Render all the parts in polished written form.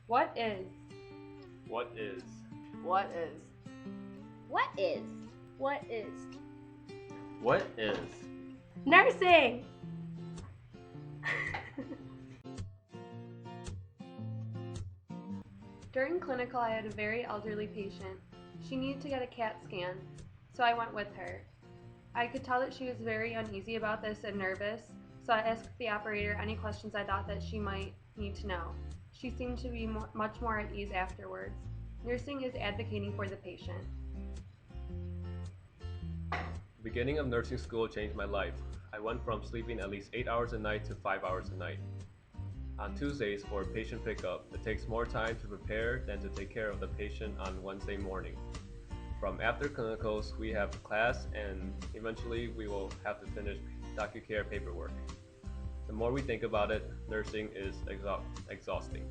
What is? What is? What is? What is? What is? What is? Nursing! During clinical, I had a very elderly patient. She needed to get a CAT scan, so I went with her. I could tell that she was very uneasy about this and nervous, so I asked the operator any questions I thought that she might need to know. She seemed to be much more at ease afterwards. Nursing is advocating for the patient. The beginning of nursing school changed my life. I went from sleeping at least 8 hours a night to 5 hours a night. On Tuesdays for patient pickup, it takes more time to prepare than to take care of the patient on Wednesday morning. From after clinicals, we have class and eventually we will have to finish DocuCare paperwork. The more we think about it, nursing is exhausting.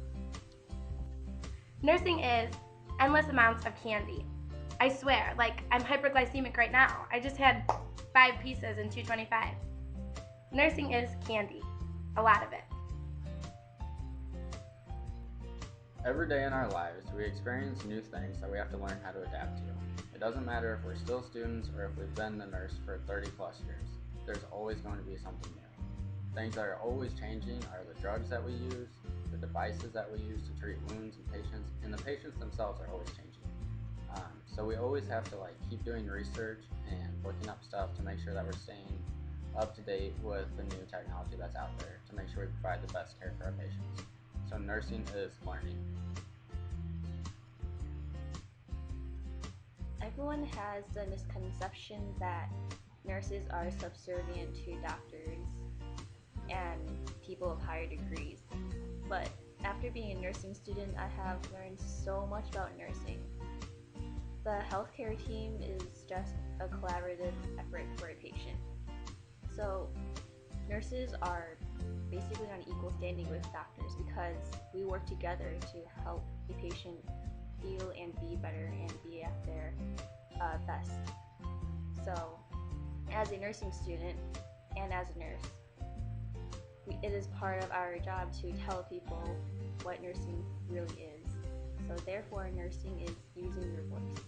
Nursing is endless amounts of candy. I swear, like I'm hyperglycemic right now. I just had 5 pieces and 225. Nursing is candy. A lot of it. Every day in our lives, we experience new things that we have to learn how to adapt to. It doesn't matter if we're still students or if we've been a nurse for 30 plus years. There's always going to be something new. Things that are always changing are the drugs that we use, the devices that we use to treat wounds in patients, and the patients themselves are always changing. So we always have to keep doing research and looking up stuff to make sure that we're staying up to date with the new technology that's out there to make sure we provide the best care for our patients. So nursing is learning. Everyone has the misconception that nurses are subservient to doctors and people of higher degrees. But after being a nursing student, I have learned so much about nursing. The healthcare team is just a collaborative effort for a patient. So nurses are basically on equal standing with doctors because we work together to help the patient feel and be better and be at their best. So as a nursing student and as a nurse, it is part of our job to tell people what nursing really is. So therefore, nursing is using your voice.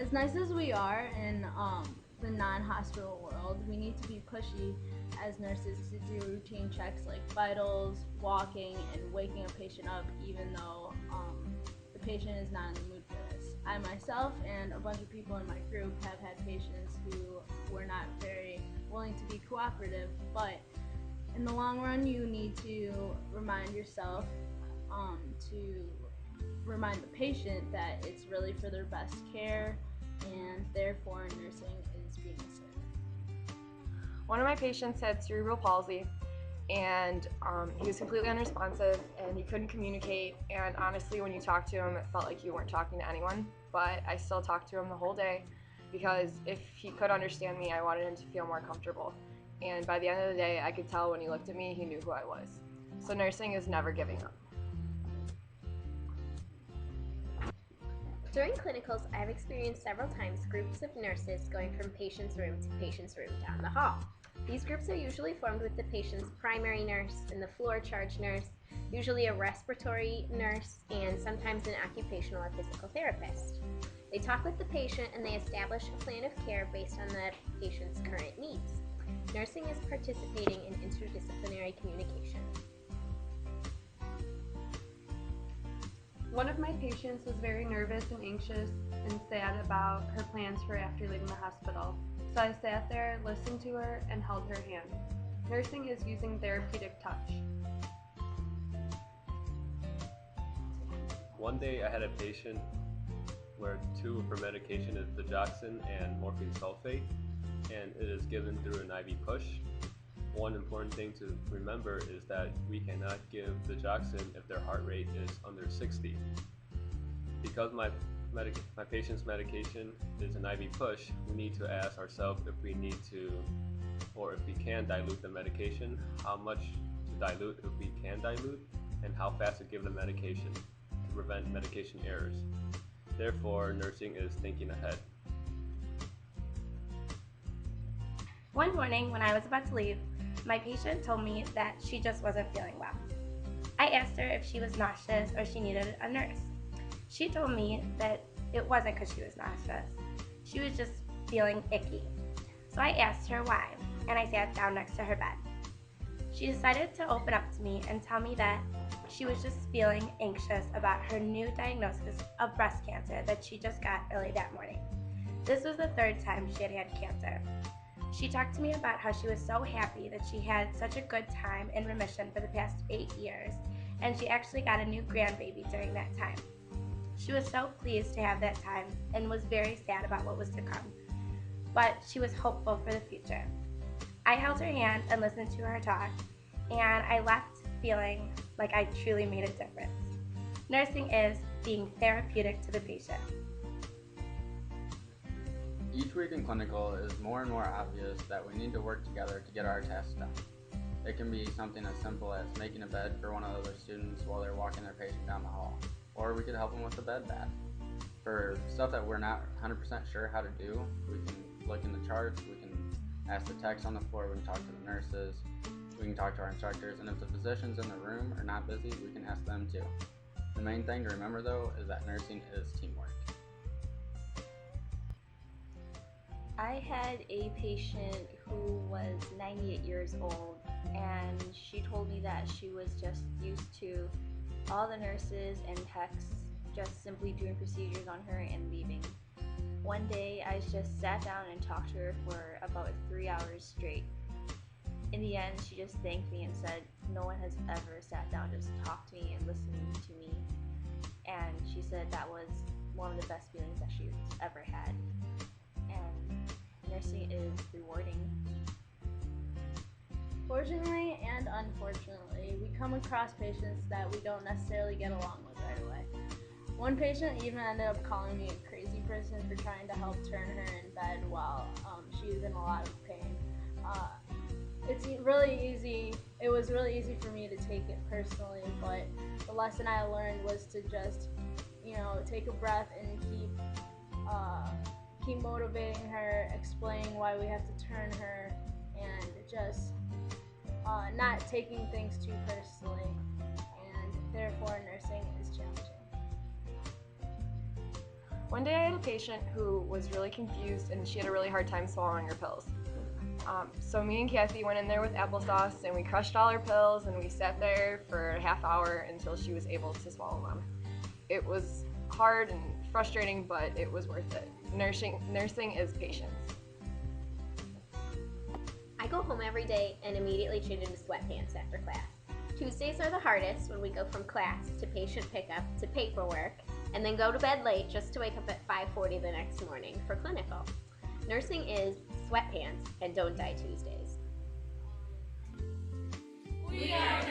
As nice as we are in the non-hospital world, we need to be pushy as nurses to do routine checks like vitals, walking, and waking a patient up even though the patient is not in the mood for this. I myself and a bunch of people in my group have had patients who were not very willing to be cooperative, but in the long run you need to remind yourself to remind the patient that it's really for their best care and therefore nursing is being a service. One of my patients had cerebral palsy and he was completely unresponsive and he couldn't communicate, and honestly when you talked to him it felt like you weren't talking to anyone, but I still talked to him the whole day because if he could understand me I wanted him to feel more comfortable, and by the end of the day I could tell when he looked at me he knew who I was. So nursing is never giving up. During clinicals, I've experienced several times groups of nurses going from patient's room to patient's room down the hall. These groups are usually formed with the patient's primary nurse and the floor charge nurse, usually a respiratory nurse, and sometimes an occupational or physical therapist. They talk with the patient and they establish a plan of care based on the patient's current needs. Nursing is participating in interdisciplinary communication. One of my patients was very nervous and anxious and sad about her plans for after leaving the hospital. So I sat there, listened to her, and held her hand. Nursing is using therapeutic touch. One day I had a patient where 2 of her medication is digoxin and morphine sulfate, and it is given through an IV push. One important thing to remember is that we cannot give digoxin if their heart rate is under 60. Because my patient's medication is an IV push, we need to ask ourselves if we need to, or if we can dilute the medication, how much to dilute if we can dilute, and how fast to give the medication to prevent medication errors. Therefore, nursing is thinking ahead. One morning when I was about to leave, my patient told me that she just wasn't feeling well. I asked her if she was nauseous or she needed a nurse. She told me that it wasn't because she was nauseous. She was just feeling icky. So I asked her why, and I sat down next to her bed. She decided to open up to me and tell me that she was just feeling anxious about her new diagnosis of breast cancer that she just got early that morning. This was the third time she had had cancer. She talked to me about how she was so happy that she had such a good time in remission for the past 8 years, and she actually got a new grandbaby during that time. She was so pleased to have that time and was very sad about what was to come, but she was hopeful for the future. I held her hand and listened to her talk, and I left feeling like I truly made a difference. Nursing is being therapeutic to the patient. Each week in clinical, it is more and more obvious that we need to work together to get our tasks done. It can be something as simple as making a bed for one of the other students while they're walking their patient down the hall, or we could help them with the bed bath. For stuff that we're not 100% sure how to do, we can look in the charts, we can ask the techs on the floor, we can talk to the nurses, we can talk to our instructors, and if the physicians in the room are not busy, we can ask them too. The main thing to remember though is that nursing is teamwork. I had a patient who was 98 years old, and she told me that she was just used to all the nurses and techs just simply doing procedures on her and leaving. One day I just sat down and talked to her for about 3 hours straight. In the end, she just thanked me and said no one has ever sat down just talked to me and listened to me, and she said that was one of the best feelings that she's ever had. And nursing is rewarding. Fortunately and unfortunately, we come across patients that we don't necessarily get along with right away. One patient even ended up calling me a crazy person for trying to help turn her in bed while she was in a lot of pain. It was really easy for me to take it personally, but the lesson I learned was to just, take a breath and keep motivating her, explain why we have to turn her, and just not taking things too personally, and therefore nursing is challenging. One day I had a patient who was really confused and she had a really hard time swallowing her pills. So me and Kathy went in there with applesauce and we crushed all her pills and we sat there for a half hour until she was able to swallow them. It was hard and frustrating, but it was worth it. Nursing is patience. I go home every day and immediately change into sweatpants after class. Tuesdays are the hardest when we go from class to patient pickup to paperwork, and then go to bed late just to wake up at 5:40 the next morning for clinical. Nursing is sweatpants and don't die Tuesdays. We are